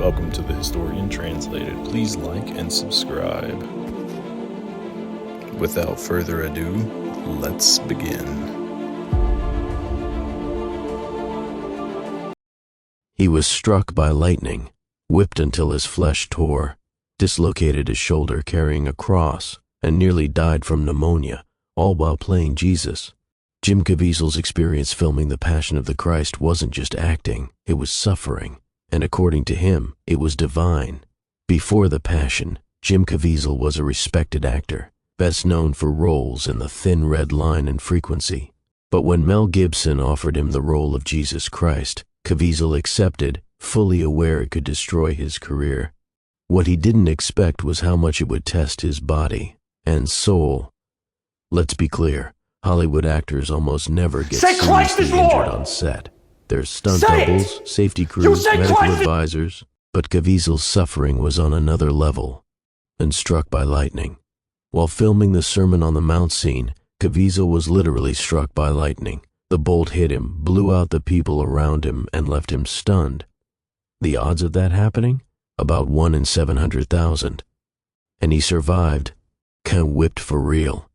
welcome to The Historian Translated. Please like and subscribe. Without further ado, let's begin. He was struck by lightning, whipped until his flesh tore, dislocated his shoulder carrying a cross, and nearly died from pneumonia, all while playing Jesus. Jim Caviezel's experience filming The Passion of the Christ wasn't just acting, it was suffering, and according to him, it was divine. Before The Passion, Jim Caviezel was a respected actor, best known for roles in The Thin Red Line and Frequency. But when Mel Gibson offered him the role of Jesus Christ, Caviezel accepted, fully aware it could destroy his career. What he didn't expect was how much it would test his body and soul. Let's be clear, Hollywood actors almost never get seriously injured on set. There's stunt doubles, safety crews, medical advisors, but Caviezel's suffering was on another level, and struck by lightning. While filming the Sermon on the Mount scene, Caviezel was literally struck by lightning. The bolt hit him, blew out the people around him, and left him stunned. The odds of that happening? About 1 in 700,000. And he survived, whipped for real.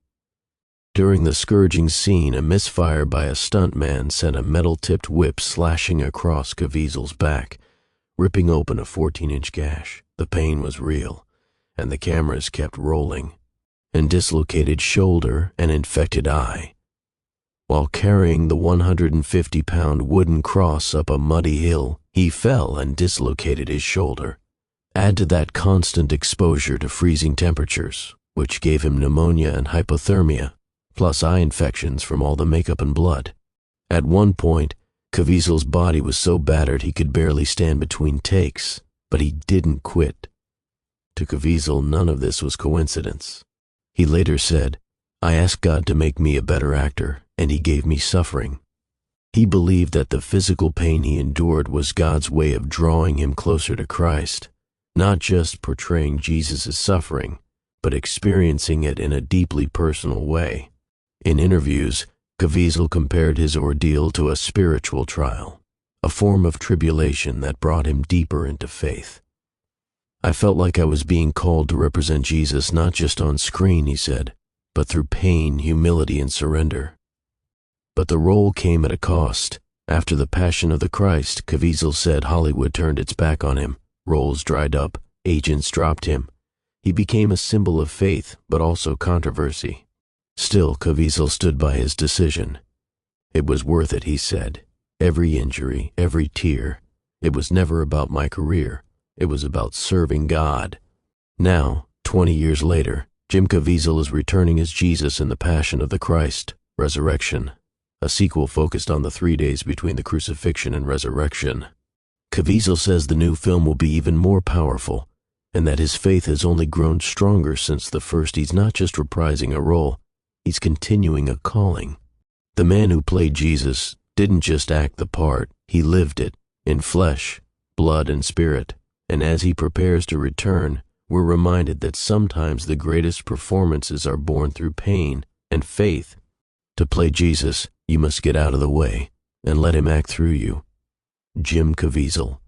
During the scourging scene, a misfire by a stuntman sent a metal-tipped whip slashing across Caviezel's back, ripping open a 14-inch gash. The pain was real, and the cameras kept rolling. And dislocated shoulder and infected eye. While carrying the 150-pound wooden cross up a muddy hill, he fell and dislocated his shoulder. Add to that constant exposure to freezing temperatures, which gave him pneumonia and hypothermia, plus eye infections from all the makeup and blood. At one point, Caviezel's body was so battered he could barely stand between takes, but he didn't quit. To Caviezel, none of this was coincidence. He later said, "I asked God to make me a better actor, and he gave me suffering." He believed that the physical pain he endured was God's way of drawing him closer to Christ, not just portraying Jesus' suffering, but experiencing it in a deeply personal way. In interviews, Caviezel compared his ordeal to a spiritual trial, a form of tribulation that brought him deeper into faith. "I felt like I was being called to represent Jesus not just on screen," he said, "but through pain, humility, and surrender." But the role came at a cost. After The Passion of the Christ, Caviezel said Hollywood turned its back on him. Roles dried up, agents dropped him. He became a symbol of faith, but also controversy. Still, Caviezel stood by his decision. "It was worth it," he said. "Every injury, every tear. It was never about my career. It was about serving God." Now, 20 years later, Jim Caviezel is returning as Jesus in The Passion of the Christ, Resurrection, a sequel focused on the 3 days between the crucifixion and resurrection. Caviezel says the new film will be even more powerful, and that his faith has only grown stronger since the first. He's not just reprising a role, he's continuing a calling. The man who played Jesus didn't just act the part, he lived it, in flesh, blood, and spirit. And as he prepares to return, we're reminded that sometimes the greatest performances are born through pain and faith. To play Jesus, you must get out of the way and let him act through you. Jim Caviezel.